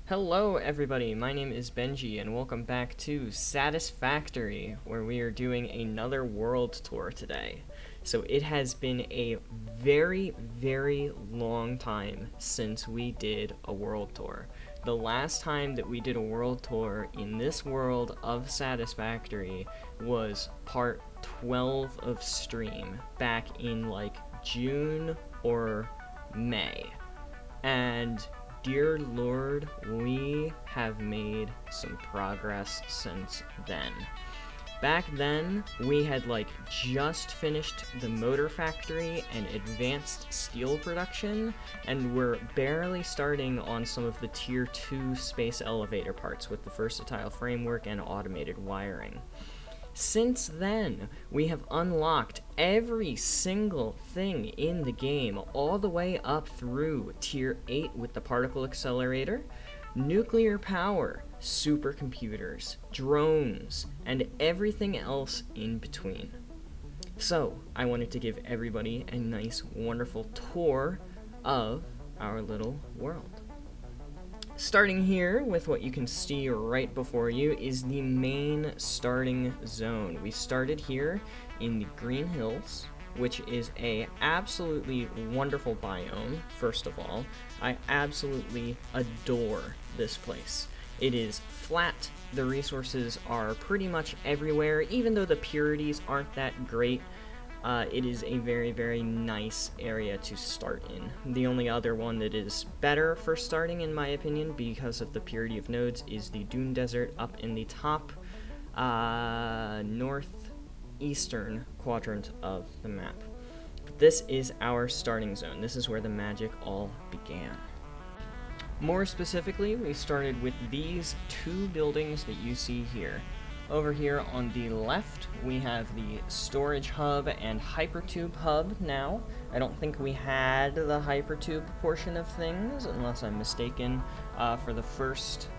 Hello everybody, my name is Benji and welcome back to Satisfactory, where we are doing another world tour today. So it has been a very long time since we did a world tour. The last time that we did a world tour in this world of Satisfactory was part 12 of Stream, back in like June or May. And dear Lord, we have made some progress since then. Back then, we had just finished the motor factory and advanced steel production, and we're barely starting on some of the tier 2 space elevator parts with the versatile framework and automated wiring. Since then, we have unlocked every single thing in the game, all the way up through Tier 8 with the particle accelerator, nuclear power, supercomputers, drones, and everything else in between. So, I wanted to give everybody a nice, wonderful tour of our little world. Starting here with what you can see right before you is the main starting zone. We started here in the Green Hills, which is a absolutely wonderful biome, first of all. I absolutely adore this place. It is flat, the resources are pretty much everywhere, even though the purities aren't that great. It is a very nice area to start in. The only other one that is better for starting, in my opinion, because of the purity of nodes, is the Dune Desert up in the top northeastern quadrant of the map. But this is our starting zone. This is where the magic all began. More specifically, we started with these two buildings that you see here. Over here on the left, we have the storage hub and hypertube hub now. I don't think we had the hypertube portion of things, unless I'm mistaken, for the first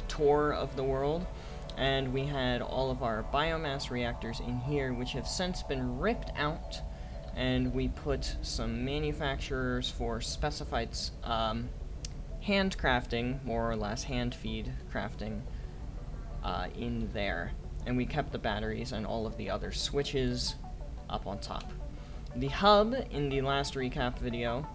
tour of the world. And we had all of our biomass reactors in here, which have since been ripped out, and we put some manufacturers for specified handcrafting, more or less hand feed crafting, in there, and we kept the batteries and all of the other switches up on top. The hub in the last recap video,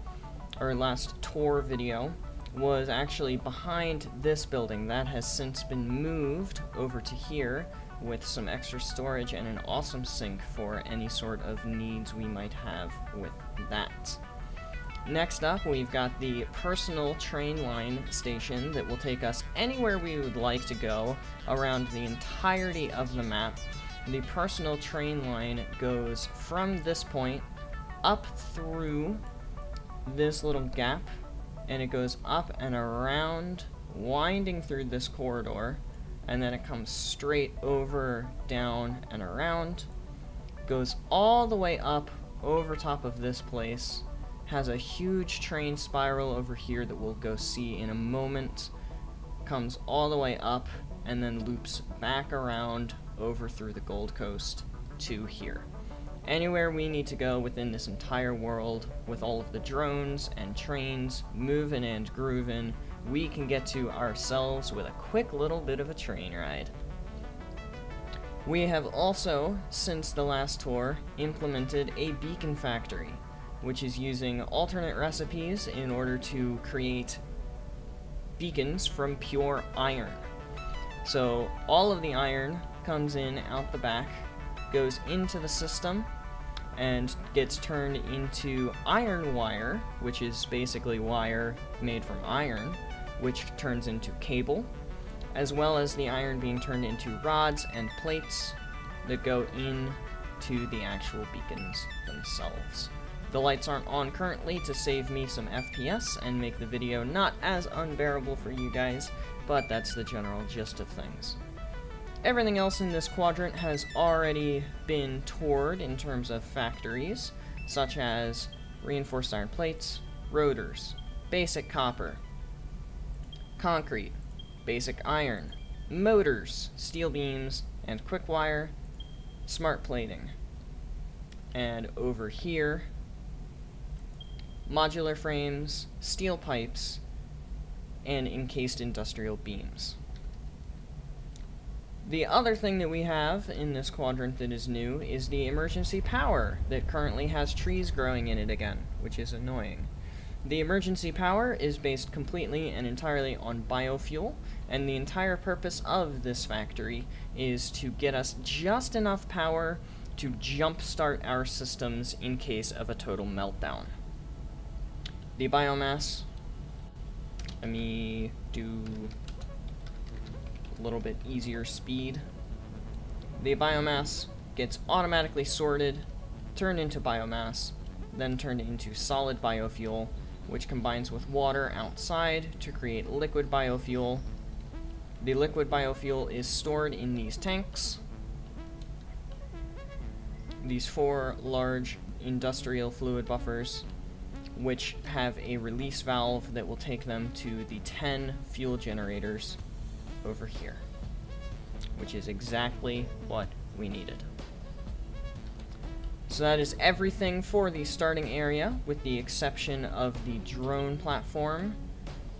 or last tour video, was actually behind this building. That has since been moved over to here with some extra storage and an awesome sink for any sort of needs we might have with that. Next up, we've got the personal train line station that will take us anywhere we would like to go around the entirety of the map. The personal train line goes from this point up through this little gap, and it goes up and around, winding through this corridor, and then it comes straight over, down, and around, goes all the way up over top of this place, has a huge train spiral over here that we'll go see in a moment, comes all the way up, and then loops back around over through the Gold Coast to here. Anywhere we need to go within this entire world, with all of the drones and trains moving and grooving, we can get to ourselves with a quick little bit of a train ride. We have also, since the last tour, implemented a beacon factory, which is using alternate recipes in order to create beacons from pure iron. So all of the iron comes in out the back, goes into the system, and gets turned into iron wire, which is basically wire made from iron, which turns into cable, as well as the iron being turned into rods and plates that go into the actual beacons themselves. The lights aren't on currently to save me some FPS and make the video not as unbearable for you guys, but that's the general gist of things. Everything else in this quadrant has already been toured in terms of factories, such as reinforced iron plates, rotors, basic copper, concrete, basic iron, motors, steel beams, and quick wire, smart plating. And over here, modular frames, steel pipes, and encased industrial beams. The other thing that we have in this quadrant that is new is the emergency power that currently has trees growing in it again, which is annoying. The emergency power is based completely and entirely on biofuel, and the entire purpose of this factory is to get us just enough power to jumpstart our systems in case of a total meltdown. The biomass, let me do a little bit easier speed. The biomass gets automatically sorted, turned into biomass, then turned into solid biofuel, which combines with water outside to create liquid biofuel. The liquid biofuel is stored in these tanks. These 4 large industrial fluid buffers, which have a release valve that will take them to the 10 fuel generators over here, which is exactly what we needed. So that is everything for the starting area, with the exception of the drone platform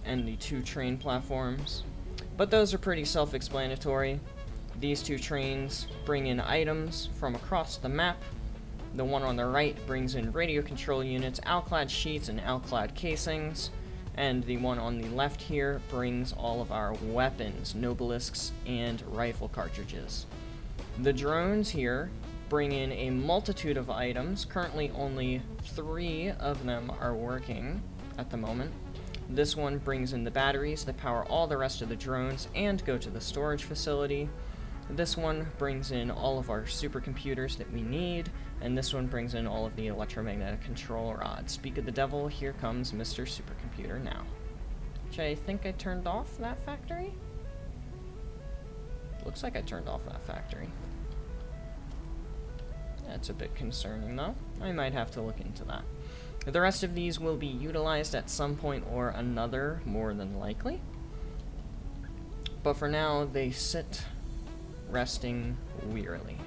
and the 2 train platforms. But those are pretty self-explanatory. These 2 trains bring in items from across the map. The one on the right brings in radio control units, alclad sheets, and alclad casings. And the one on the left here brings all of our weapons, nobelisks, and rifle cartridges. The drones here bring in a multitude of items. Currently only 3 of them are working at the moment. This one brings in the batteries that power all the rest of the drones and go to the storage facility. This one brings in all of our supercomputers that we need, and this one brings in all of the electromagnetic control rods. Speak of the devil, here comes Mr. Supercomputer now. Which I think I turned off that factory? Looks like I turned off that factory. That's a bit concerning, though. I might have to look into that. The rest of these will be utilized at some point or another, more than likely. But for now, they sit resting wearily.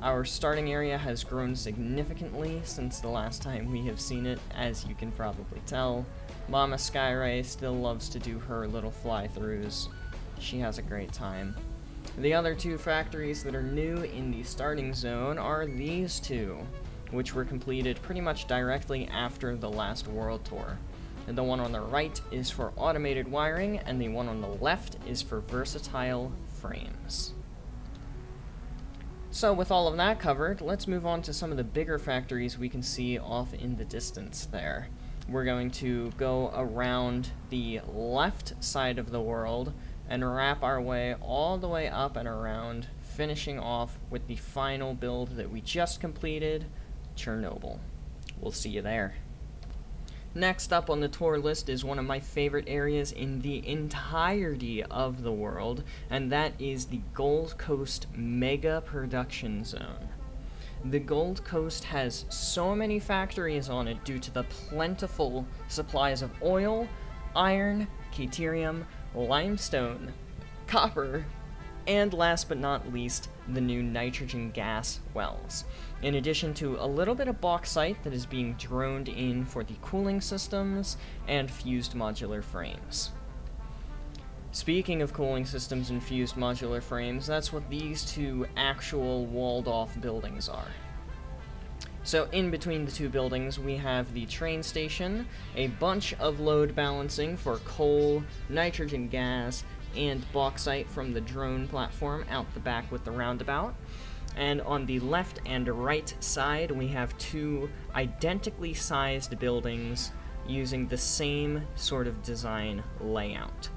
Our starting area has grown significantly since the last time we have seen it, as you can probably tell. Mama Skyray still loves to do her little fly-throughs. She has a great time. The other 2 factories that are new in the starting zone are these 2, which were completed pretty much directly after the last World Tour. And the one on the right is for automated wiring, and the one on the left is for versatile frames. So with all of that covered, let's move on to some of the bigger factories we can see off in the distance there. We're going to go around the left side of the world and wrap our way all the way up and around, finishing off with the final build that we just completed, Chernobyl. We'll see you there. Next up on the tour list is one of my favorite areas in the entirety of the world, and that is the Gold Coast Mega Production Zone. The Gold Coast has so many factories on it due to the plentiful supplies of oil, iron, caterium, limestone, copper, and last but not least, the new nitrogen gas wells. In addition to a little bit of bauxite that is being droned in for the cooling systems and fused modular frames. Speaking of cooling systems and fused modular frames, that's what these 2 actual walled-off buildings are. So in between the 2 buildings, we have the train station, a bunch of load balancing for coal, nitrogen gas, and bauxite from the drone platform out the back with the roundabout. And on the left and right side, we have 2 identically sized buildings using the same sort of design layout.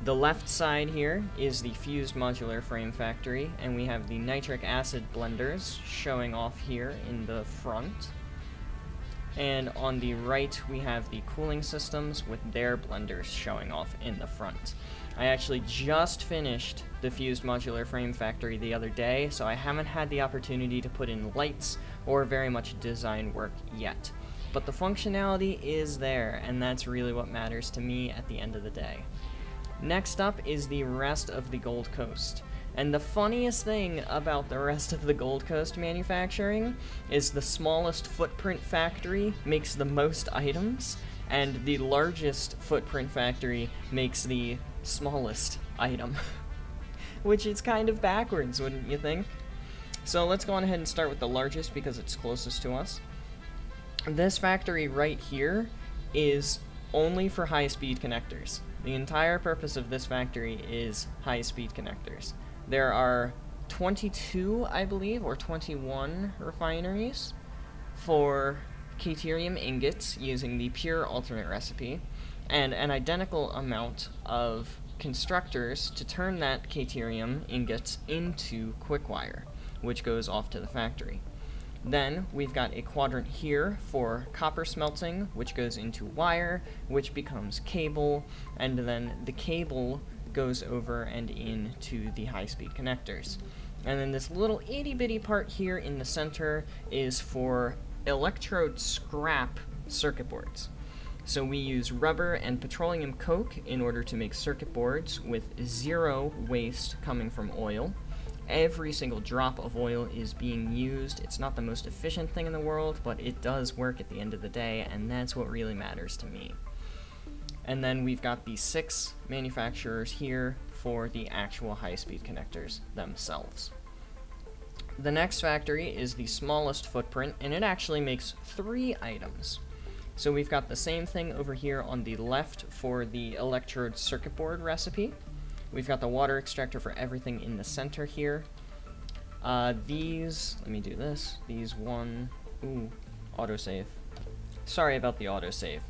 The left side here is the fused modular frame factory, and we have the nitric acid blenders showing off here in the front. And on the right, we have the cooling systems with their blenders showing off in the front. I actually just finished the fused modular frame factory the other day, so I haven't had the opportunity to put in lights or very much design work yet. But the functionality is there, and that's really what matters to me at the end of the day. Next up is the rest of the Gold Coast. And the funniest thing about the rest of the Gold Coast manufacturing is the smallest footprint factory makes the most items, And the largest footprint factory makes the smallest item, which is kind of backwards, wouldn't you think? So let's go on ahead and start with the largest because it's closest to us. This factory right here is only for high-speed connectors. The entire purpose of this factory is high-speed connectors. There are 22, I believe, or 21 refineries for Caterium ingots using the pure alternate recipe, and an identical amount of constructors to turn that Caterium ingots into quick wire, which goes off to the factory. Then we've got a quadrant here for copper smelting, which goes into wire, which becomes cable, and then the cable goes over and into the high-speed connectors. And then this little itty-bitty part here in the center is for electrode scrap circuit boards. So we use rubber and petroleum coke in order to make circuit boards with zero waste coming from oil. Every single drop of oil is being used. It's not the most efficient thing in the world, but it does work at the end of the day, and that's what really matters to me. And then we've got the 6 manufacturers here for the actual high-speed connectors themselves. The next factory is the smallest footprint, and it actually makes 3 items. So we've got the same thing over here on the left for the electrode circuit board recipe. We've got the water extractor for everything in the center here. Let me do this. Autosave. Sorry about the autosave.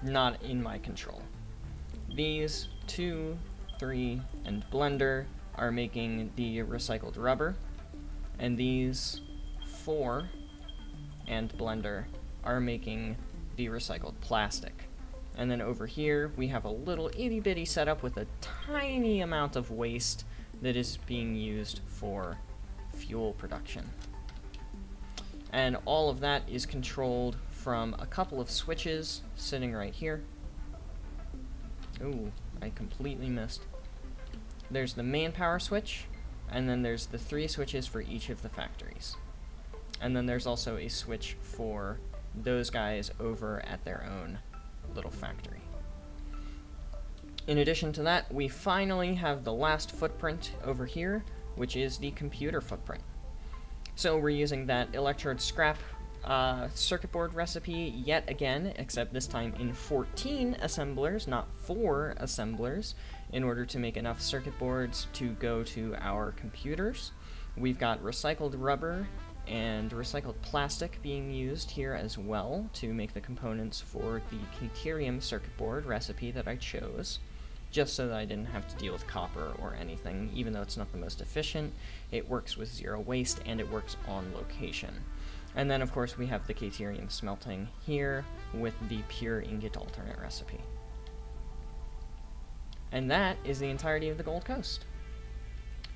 Not in my control. These 2, 3, and blender are making the recycled rubber. And these 4 and blender are making the recycled plastic. And then over here we have a little itty bitty setup with a tiny amount of waste that is being used for fuel production. And all of that is controlled from a couple of switches sitting right here. Ooh, I completely missed. There's the main power switch, and then there's the 3 switches for each of the factories. And then there's also a switch for those guys over at their own little factory. In addition to that, we finally have the last footprint over here, which is the computer footprint. So we're using that electrode scrap circuit board recipe yet again, except this time in 14 assemblers, not 4 assemblers, in order to make enough circuit boards to go to our computers. We've got recycled rubber and recycled plastic being used here as well to make the components for the Caterium circuit board recipe that I chose, just so that I didn't have to deal with copper or anything. Even though it's not the most efficient, it works with zero waste and it works on location. And then of course we have the Caterium smelting here with the pure ingot alternate recipe. And that is the entirety of the Gold Coast.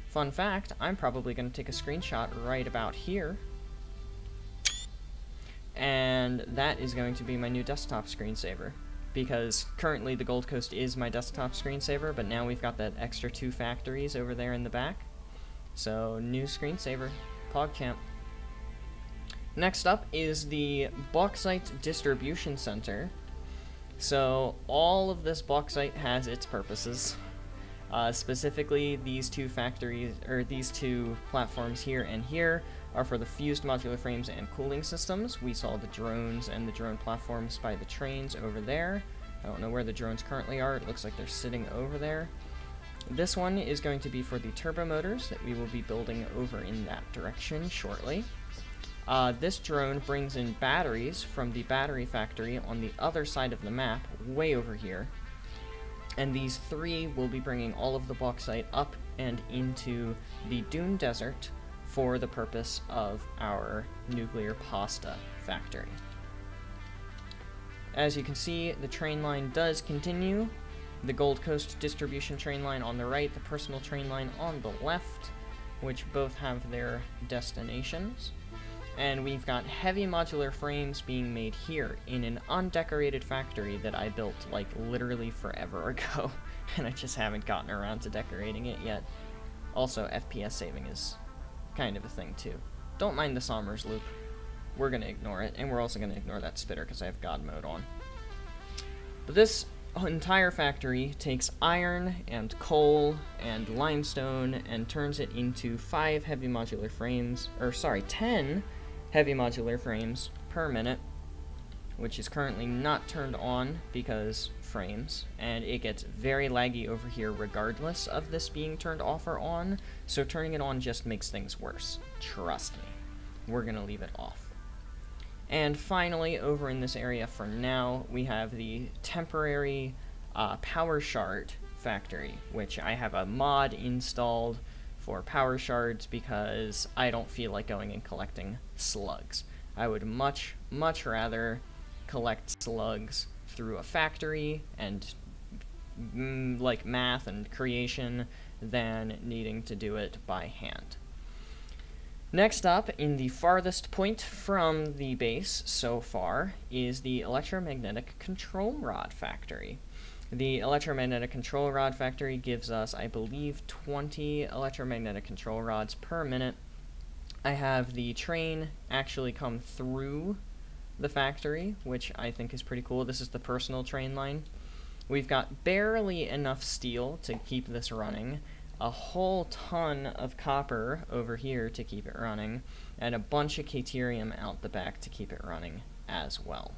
Fun fact, I'm probably going to take a screenshot right about here, and that is going to be my new desktop screensaver, because currently the Gold Coast is my desktop screensaver, but now we've got that extra 2 factories over there in the back. So, new screensaver, PogChamp. Next up is the Bauxite Distribution Center. So, all of this bauxite has its purposes. Specifically, these 2 factories, or these 2 platforms here and here, are for the fused modular frames and cooling systems. We saw the drones and the drone platforms by the trains over there. I don't know where the drones currently are. It looks like they're sitting over there. This one is going to be for the turbo motors that we will be building over in that direction shortly. This drone brings in batteries from the battery factory on the other side of the map, way over here. And these 3 will be bringing all of the bauxite up and into the Dune Desert for the purpose of our nuclear pasta factory. As you can see, the train line does continue. The Gold Coast distribution train line on the right, the personal train line on the left, which both have their destinations. And we've got heavy modular frames being made here in an undecorated factory that I built, like, literally forever ago, and I just haven't gotten around to decorating it yet. Also, FPS saving is kind of a thing, too. Don't mind the Sommers loop. We're gonna ignore it, and we're also gonna ignore that spitter because I have God mode on. But this entire factory takes iron and coal and limestone and turns it into 10 heavy modular frames per minute, which is currently not turned on because frames, and it gets very laggy over here regardless of this being turned off or on, so turning it on just makes things worse. Trust me. We're gonna leave it off. And finally, over in this area for now, we have the temporary power shard factory, which I have a mod installed for power shards because I don't feel like going and collecting slugs. I would much, much rather collect slugs through a factory and like math and creation than needing to do it by hand. Next up, in the farthest point from the base so far, is the electromagnetic control rod factory. The electromagnetic control rod factory gives us, I believe, 20 electromagnetic control rods per minute. I have the train actually come through the factory, which I think is pretty cool. This is the personal train line. We've got barely enough steel to keep this running, a whole ton of copper over here to keep it running, and a bunch of caterium out the back to keep it running as well.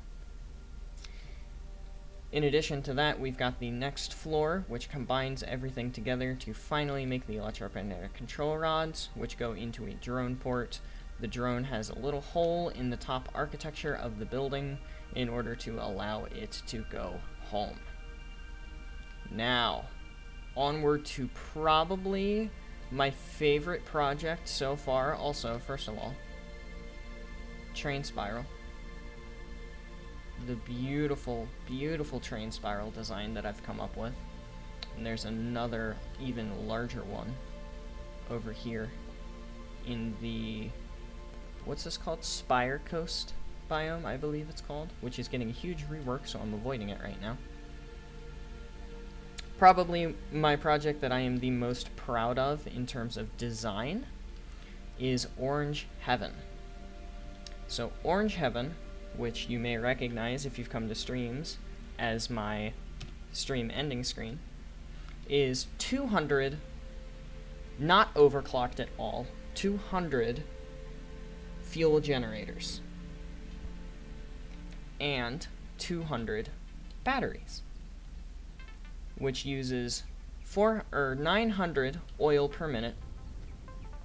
In addition to that, we've got the next floor, which combines everything together to finally make the electromagnetic control rods, which go into a drone port. The drone has a little hole in the top architecture of the building in order to allow it to go home. Now, onward to probably my favorite project so far. Also, first of all, train spiral. The beautiful, beautiful train spiral design that I've come up with. And there's another even larger one over here in the, what's this called? Spire Coast biome, I believe it's called, which is getting a huge rework, so I'm avoiding it right now. Probably my project that I am the most proud of in terms of design is Orange Heaven. So Orange Heaven, which you may recognize if you've come to streams as my stream ending screen, is 200, not overclocked at all, 200 fuel generators and 200 batteries, which uses 900 oil per minute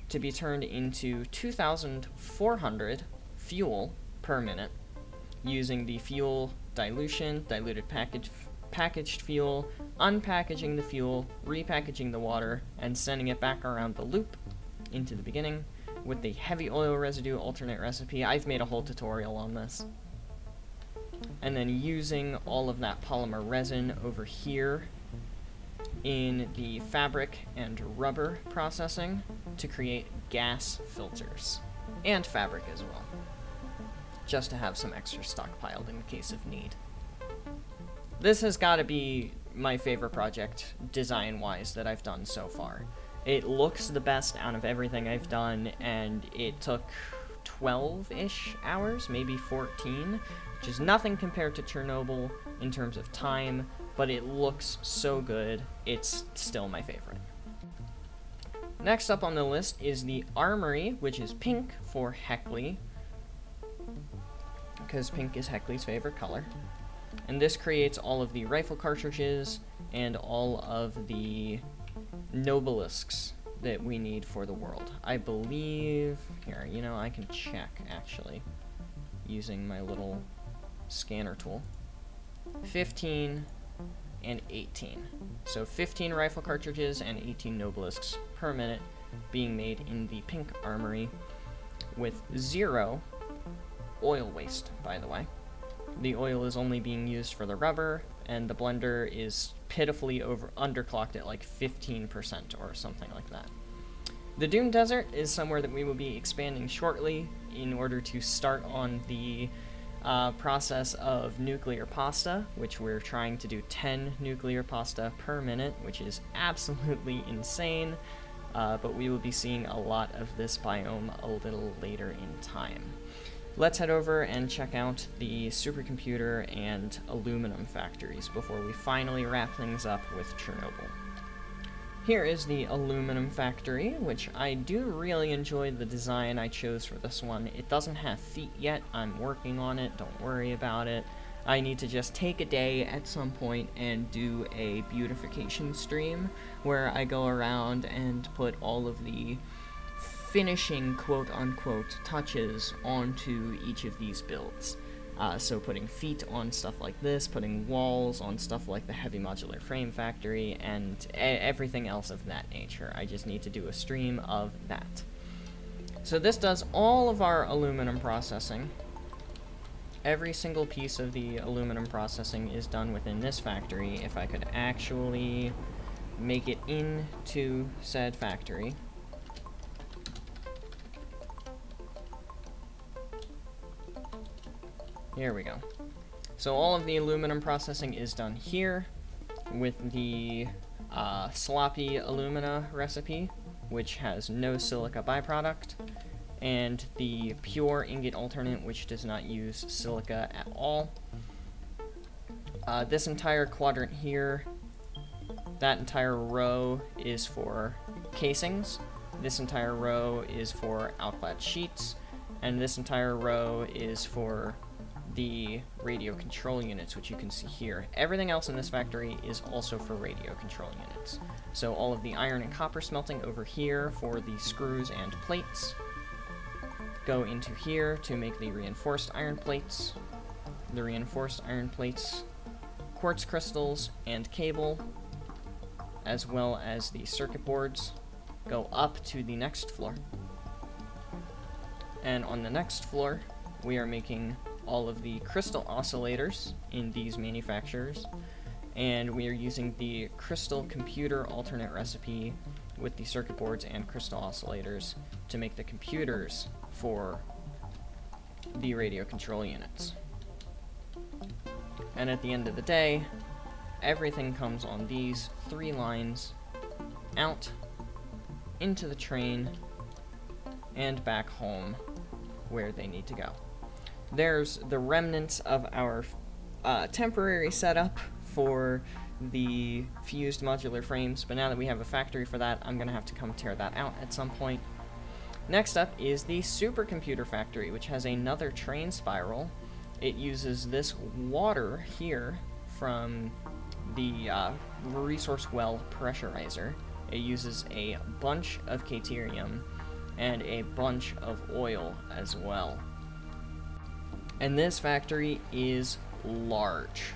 to be turned into 2,400 fuel per minute, using the fuel dilution, diluted packaged fuel, unpackaging the fuel, repackaging the water, and sending it back around the loop into the beginning with the heavy oil residue alternate recipe. I've made a whole tutorial on this. And then using all of that polymer resin over here in the fabric and rubber processing to create gas filters, and fabric as well, just to have some extra stockpiled in case of need. This has got to be my favorite project, design-wise, that I've done so far. It looks the best out of everything I've done, and it took 12-ish hours, maybe 14, which is nothing compared to Chernobyl in terms of time, but it looks so good, it's still my favorite. Next up on the list is the Armory, which is pink for Heckley, because pink is Heckley's favorite color. And this creates all of the rifle cartridges and all of the nobelisks that we need for the world. I believe, here, you know, I can check actually using my little scanner tool. 15 and 18. So 15 rifle cartridges and 18 nobelisks per minute being made in the pink Armory with 0 oil waste, by the way. The oil is only being used for the rubber, and the blender is pitifully underclocked at like 15% or something like that. The Dune Desert is somewhere that we will be expanding shortly in order to start on the process of nuclear pasta, which we're trying to do 10 nuclear pasta per minute, which is absolutely insane, but we will be seeing a lot of this biome a little later in time. let's head over and check out the supercomputer and aluminum factories before we finally wrap things up with Chernobyl. Here is the aluminum factory, which I do really enjoy the design I chose for this one. It doesn't have feet yet. I'm working on it. Don't worry about it. I need to just take a day at some point and do a beautification stream where I go around and put all of the finishing quote-unquote touches onto each of these builds. So putting feet on stuff like this, putting walls on stuff like the heavy modular frame factory, and everything else of that nature. I just need to do a stream of that. So this does all of our aluminum processing. Every single piece of the aluminum processing is done within this factory. If I could actually make it into said factory. Here we go. So all of the aluminum processing is done here with the sloppy alumina recipe, which has no silica byproduct, and the pure ingot alternate, which does not use silica at all. This entire quadrant here, that entire row is for casings, this entire row is for outclad sheets, and this entire row is for the radio control units, which you can see here. Everything else in this factory is also for radio control units. So all of the iron and copper smelting over here for the screws and plates go into here to make the reinforced iron plates. The reinforced iron plates, quartz crystals, and cable, as well as the circuit boards, go up to the next floor. And on the next floor, we are making all of the crystal oscillators in these manufacturers, and we are using the crystal computer alternate recipe with the circuit boards and crystal oscillators to make the computers for the radio control units. And at the end of the day, everything comes on these 3 lines out into the train and back home where they need to go. There's the remnants of our temporary setup for the fused modular frames, but now that we have a factory for that, I'm going to have to come tear that out at some point. Next up is the Supercomputer Factory, which has another train spiral. It uses this water here from the resource well pressurizer. It uses a bunch of caterium and a bunch of oil as well. And this factory is large.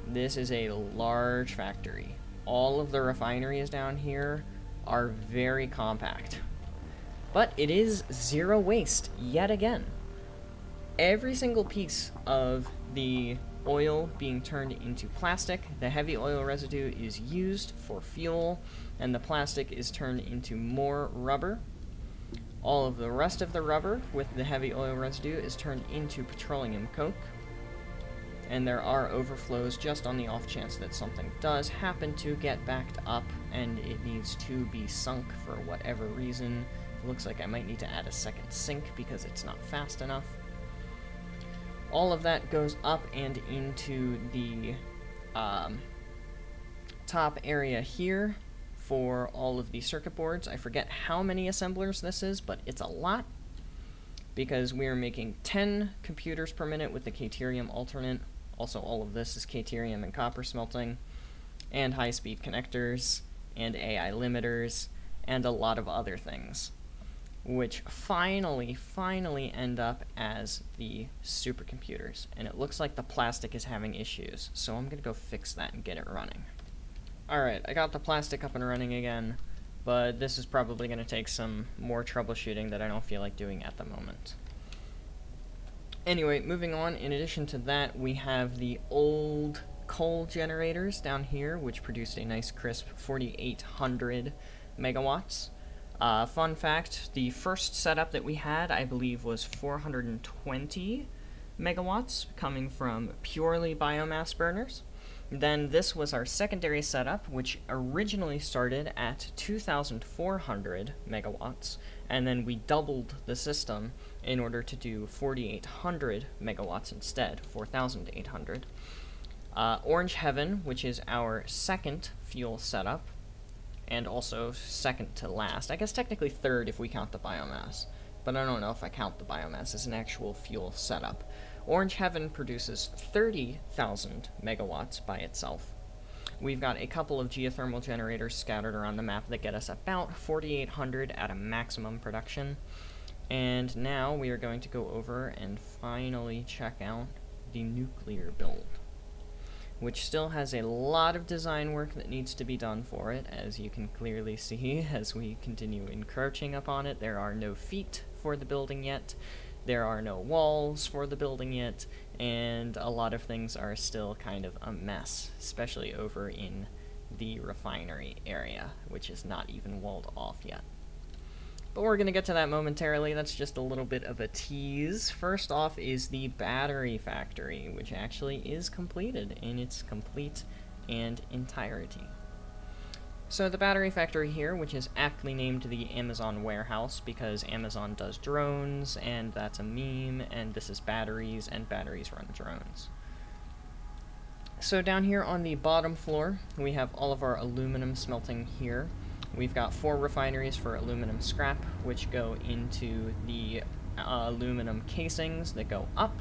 This is a large factory. All of the refineries down here are very compact. But it is zero waste, yet again. Every single piece of the oil being turned into plastic, the heavy oil residue is used for fuel, and the plastic is turned into more rubber. All of the rest of the rubber with the heavy oil residue is turned into petroleum coke, and there are overflows just on the off chance that something does happen to get backed up and it needs to be sunk for whatever reason. It looks like I might need to add a second sink because it's not fast enough. All of that goes up and into the top area here for all of the circuit boards. I forget how many assemblers this is, but it's a lot, because we are making 10 computers per minute with the caterium alternate. Also, all of this is caterium and copper smelting, and high-speed connectors, and AI limiters, and a lot of other things, which finally end up as the supercomputers. And it looks like the plastic is having issues, so I'm gonna go fix that and get it running. Alright, I got the plastic up and running again, but this is probably going to take some more troubleshooting that I don't feel like doing at the moment. Anyway, moving on, in addition to that, we have the old coal generators down here, which produced a nice crisp 4,800 megawatts. Fun fact, the first setup that we had, I believe, was 420 megawatts, coming from purely biomass burners. Then this was our secondary setup, which originally started at 2,400 megawatts, and then we doubled the system in order to do 4,800 megawatts instead, 4,800. Orange Heaven, which is our second fuel setup, and also second to last. I guess technically third if we count the biomass, but I don't know if I count the biomass as an actual fuel setup. Orange Heaven produces 30,000 megawatts by itself. We've got a couple of geothermal generators scattered around the map that get us about 4,800 at a maximum production. And now we are going to go over and finally check out the nuclear build, which still has a lot of design work that needs to be done for it, as you can clearly see as we continue encroaching upon it. There are no feet for the building yet, there are no walls for the building yet, and a lot of things are still kind of a mess, especially over in the refinery area, which is not even walled off yet. But we're going to get to that momentarily. That's just a little bit of a tease. First off is the battery factory, which actually is completed in its complete and entirety. So the battery factory here, which is aptly named the Amazon warehouse because Amazon does drones, and that's a meme, and this is batteries, and batteries run drones. So down here on the bottom floor, we have all of our aluminum smelting here. We've got 4 refineries for aluminum scrap, which go into the aluminum casings that go up.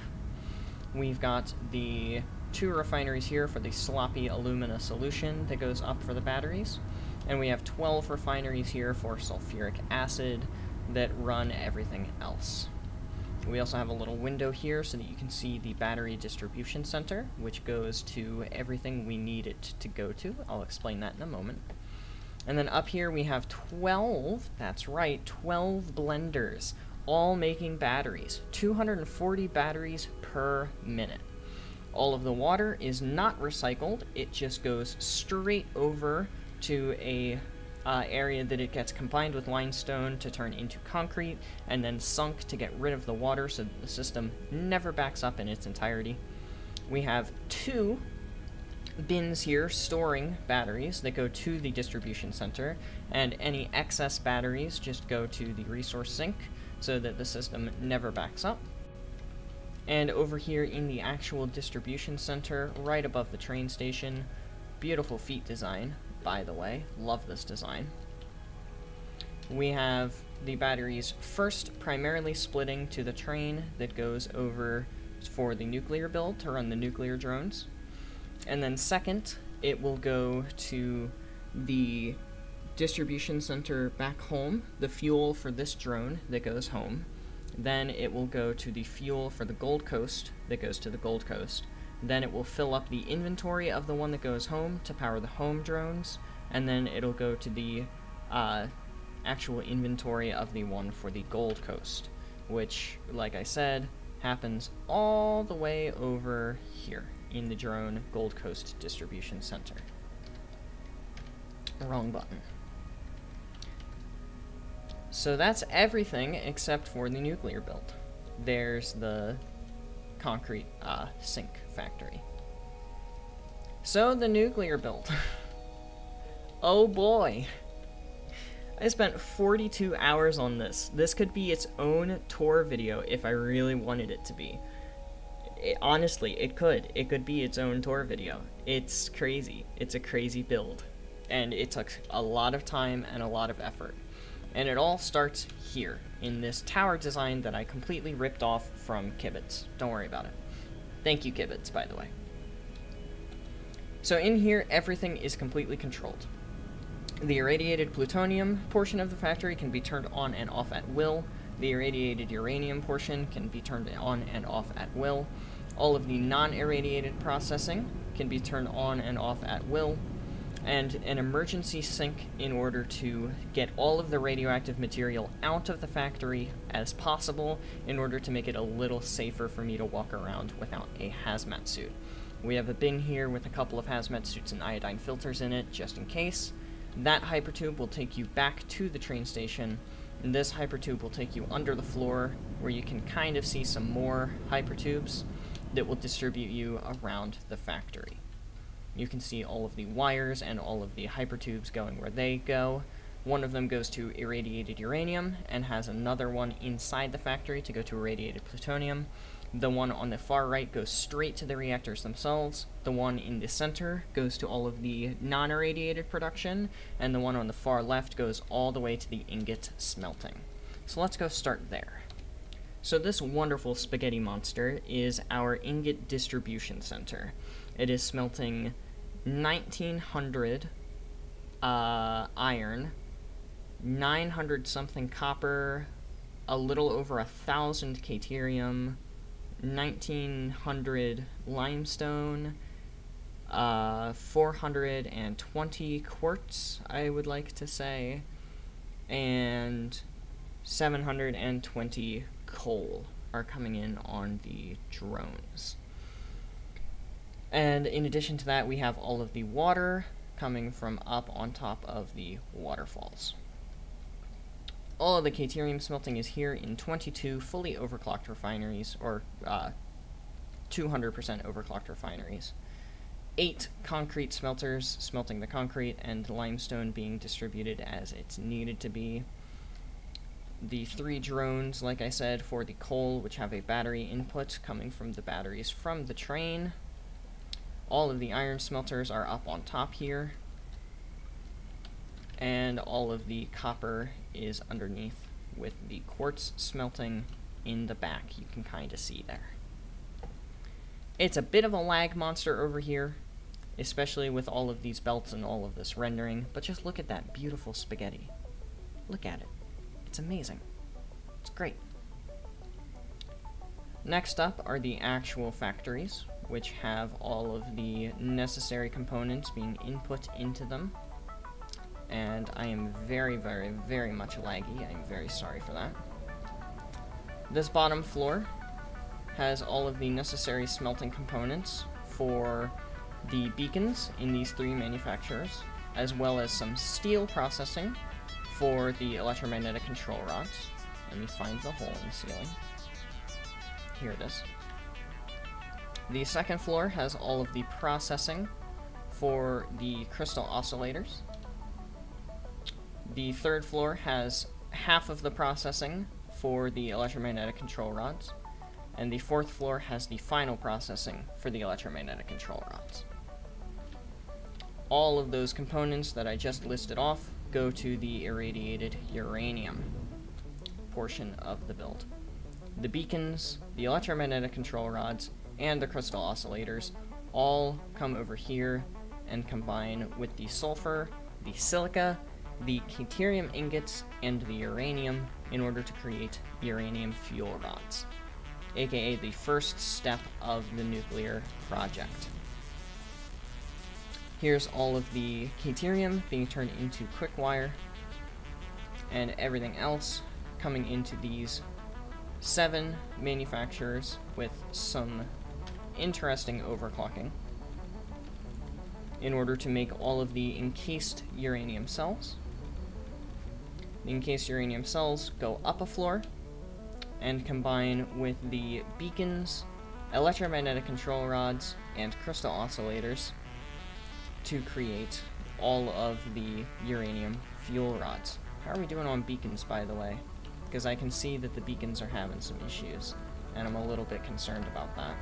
We've got the 2 refineries here for the sloppy alumina solution that goes up for the batteries. And we have 12 refineries here for sulfuric acid that run everything else. We also have a little window here so that you can see the battery distribution center, which goes to everything we need it to go to. I'll explain that in a moment. And then up here we have 12, that's right, 12 blenders, all making batteries. 240 batteries per minute. All of the water is not recycled, it just goes straight over to a area that it gets combined with limestone to turn into concrete, and then sunk to get rid of the water so that the system never backs up in its entirety. We have 2 bins here storing batteries that go to the distribution center, and any excess batteries just go to the resource sink so that the system never backs up. And over here in the actual distribution center, right above the train station, beautiful feet design, by the way, love this design. We have the batteries first primarily splitting to the train that goes over for the nuclear build to run the nuclear drones. And then second, it will go to the distribution center back home, the fuel for this drone that goes home. Then it will go to the fuel for the Gold Coast that goes to the Gold Coast. Then it will fill up the inventory of the one that goes home to power the home drones, and then it'll go to the actual inventory of the one for the Gold Coast, which, like I said, happens all the way over here in the drone Gold Coast Distribution Center. Wrong button. So that's everything except for the nuclear build. There's the concrete sink factory. So the nuclear build. Oh boy. I spent 42 hours on this. This could be its own tour video if I really wanted it to be. Honestly, it could. It could be its own tour video. It's crazy. It's a crazy build. And it took a lot of time and a lot of effort. And it all starts here, in this tower design that I completely ripped off from Kibitz. Don't worry about it. Thank you, Kibitz, by the way. So in here, everything is completely controlled. The irradiated plutonium portion of the factory can be turned on and off at will. The irradiated uranium portion can be turned on and off at will. All of the non-irradiated processing can be turned on and off at will. And an emergency sink in order to get all of the radioactive material out of the factory as possible in order to make it a little safer for me to walk around without a hazmat suit. We have a bin here with a couple of hazmat suits and iodine filters in it, just in case. That hypertube will take you back to the train station, and this hypertube will take you under the floor, where you can kind of see some more hypertubes that will distribute you around the factory. You can see all of the wires and all of the hypertubes going where they go. One of them goes to irradiated uranium and has another one inside the factory to go to irradiated plutonium. The one on the far right goes straight to the reactors themselves. The one in the center goes to all of the non-irradiated production, and the one on the far left goes all the way to the ingot smelting. So let's go start there. So this wonderful spaghetti monster is our ingot distribution center. It is smelting 1900 iron, 900 something copper, a little over 1,000 caterium, 1900 limestone, 420 quartz, I would like to say, and 720 coal are coming in on the drones. And in addition to that, we have all of the water coming from up on top of the waterfalls. All of the caterium smelting is here in 22 fully overclocked refineries, or 200% overclocked refineries. 8 concrete smelters smelting the concrete, and limestone being distributed as it's needed to be. The 3 drones, like I said, for the coal, which have a battery input coming from the batteries from the train. All of the iron smelters are up on top here, and all of the copper is underneath with the quartz smelting in the back. You can kind of see there. It's a bit of a lag monster over here, especially with all of these belts and all of this rendering, but just look at that beautiful spaghetti. Look at it. It's amazing. It's great. Next up are the actual factories, which have all of the necessary components being input into them. And I am very, very, very much laggy. I'm very sorry for that. This bottom floor has all of the necessary smelting components for the beacons in these 3 manufacturers, as well as some steel processing for the electromagnetic control rods. Let me find the hole in the ceiling. Here it is. The second floor has all of the processing for the crystal oscillators. The third floor has half of the processing for the electromagnetic control rods, and the fourth floor has the final processing for the electromagnetic control rods. All of those components that I just listed off go to the irradiated uranium portion of the build. The beacons, the electromagnetic control rods, and the crystal oscillators all come over here and combine with the sulfur, the silica, the caterium ingots, and the uranium in order to create uranium fuel rods, aka the first step of the nuclear project. Here's all of the caterium being turned into quick wire, and everything else coming into these 7 manufacturers with some interesting overclocking in order to make all of the encased uranium cells. The encased uranium cells go up a floor and combine with the beacons, electromagnetic control rods, and crystal oscillators to create all of the uranium fuel rods. How are we doing on beacons, by the way? Because I can see that the beacons are having some issues, and I'm a little bit concerned about that.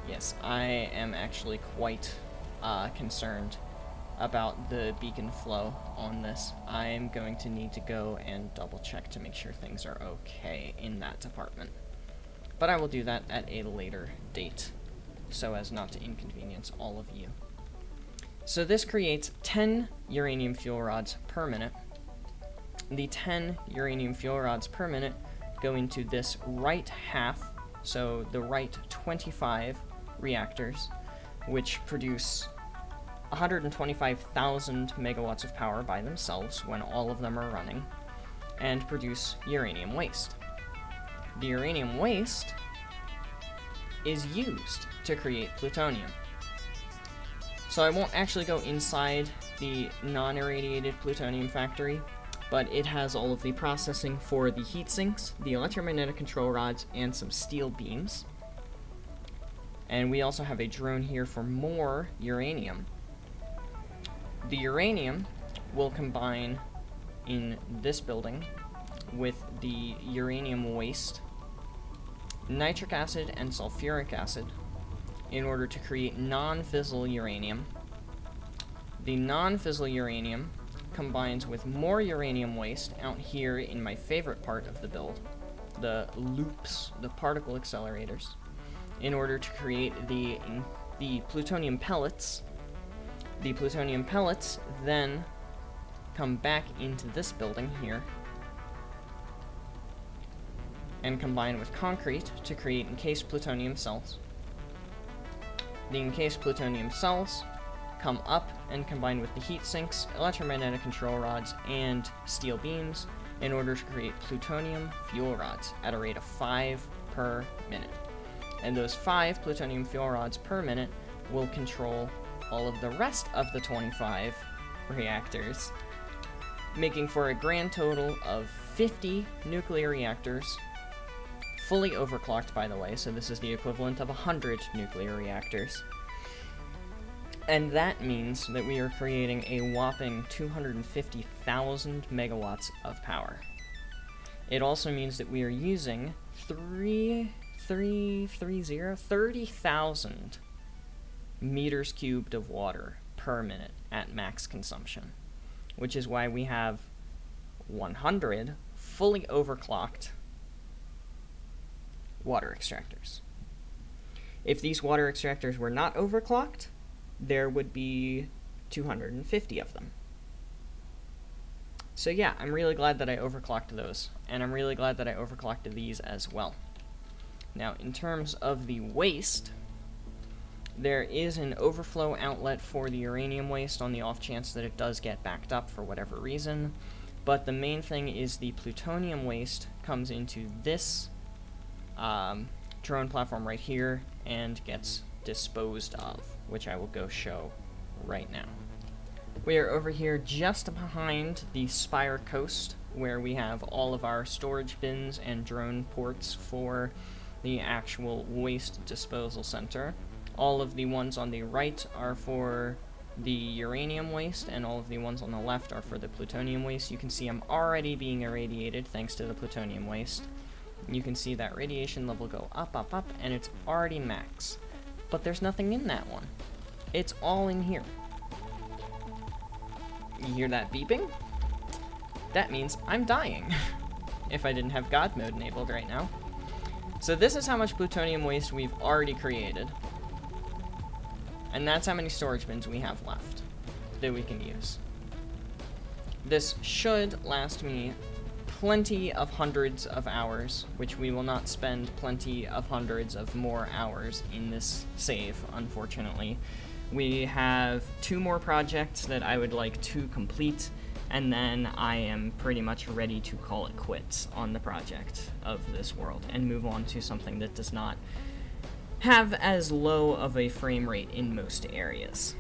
Yes, I am actually quite concerned about the beacon flow on this. I am going to need to go and double check to make sure things are okay in that department. But I will do that at a later date, so as not to inconvenience all of you. So this creates 10 uranium fuel rods per minute. The 10 uranium fuel rods per minute go into this right half, so the right 25 reactors, which produce 125,000 megawatts of power by themselves when all of them are running, and produce uranium waste. The uranium waste is used to create plutonium. So I won't actually go inside the non-irradiated plutonium factory, but it has all of the processing for the heat sinks, the electromagnetic control rods, and some steel beams. And we also have a drone here for more uranium. The uranium will combine in this building with the uranium waste, nitric acid, and sulfuric acid in order to create non-fissile uranium. The non-fissile uranium combines with more uranium waste out here in my favorite part of the build, the loops, the particle accelerators, in order to create the plutonium pellets. The plutonium pellets then come back into this building here and combine with concrete to create encased plutonium cells. The encased plutonium cells come up and combine with the heat sinks, electromagnetic control rods, and steel beams in order to create plutonium fuel rods at a rate of 5 per minute. And those 5 plutonium fuel rods per minute will control all of the rest of the 25 reactors, making for a grand total of 50 nuclear reactors, fully overclocked, by the way, so this is the equivalent of 100 nuclear reactors. And that means that we are creating a whopping 250,000 megawatts of power. It also means that we are using 30,000 meters cubed of water per minute at max consumption, which is why we have 100 fully overclocked water extractors. If these water extractors were not overclocked, there would be 250 of them. So yeah, I'm really glad that I overclocked those, and I'm really glad that I overclocked these as well. Now, in terms of the waste, there is an overflow outlet for the uranium waste on the off chance that it does get backed up for whatever reason, but the main thing is the plutonium waste comes into this drone platform right here and gets disposed of, which I will go show right now. We are over here just behind the Spire Coast, where we have all of our storage bins and drone ports for the actual waste disposal center. All of the ones on the right are for the uranium waste, and all of the ones on the left are for the plutonium waste. You can see I'm already being irradiated thanks to the plutonium waste. You can see that radiation level go up, up, up, and it's already max. But there's nothing in that one. It's all in here. You hear that beeping? That means I'm dying. If I didn't have God mode enabled right now. So this is how much plutonium waste we've already created. And that's how many storage bins we have left that we can use. This should last me plenty of hundreds of hours, which we will not spend plenty of hundreds of more hours in this save, unfortunately. We have 2 more projects that I would like to complete, and then I am pretty much ready to call it quits on the project of this world and move on to something that does not have as low of a frame rate in most areas.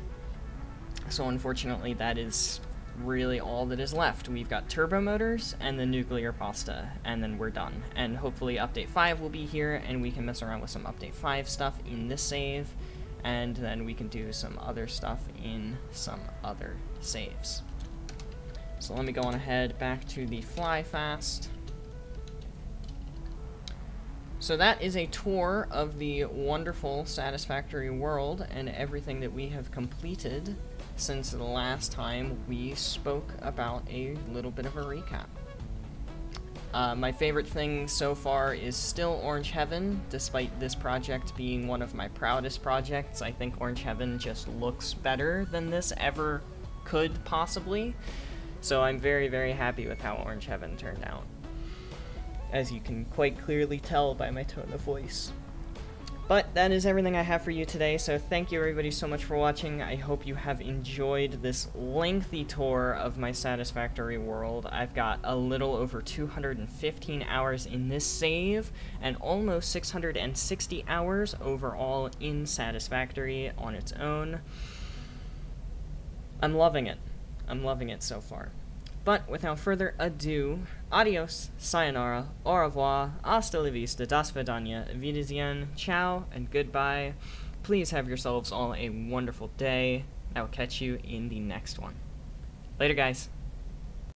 So unfortunately, that is really all that is left. We've got turbo motors and the nuclear pasta, and then we're done. And hopefully update 5 will be here, and we can mess around with some update 5 stuff in this save, and then we can do some other stuff in some other saves. So let me go on ahead back to the fly fast. So that is a tour of the wonderful Satisfactory world and everything that we have completed since the last time we spoke about a little bit of a recap. My favorite thing so far is still Orange Heaven, despite this project being one of my proudest projects. I think Orange Heaven just looks better than this ever could possibly. So I'm very, very happy with how Orange Heaven turned out, as you can quite clearly tell by my tone of voice. But that is everything I have for you today, so thank you everybody so much for watching. I hope you have enjoyed this lengthy tour of my Satisfactory world. I've got a little over 215 hours in this save, and almost 660 hours overall in Satisfactory on its own. I'm loving it. I'm loving it so far. But without further ado, adios, sayonara, au revoir, hasta la vista, das vidania, wiedersehen, ciao, and goodbye. Please have yourselves all a wonderful day. I will catch you in the next one. Later, guys.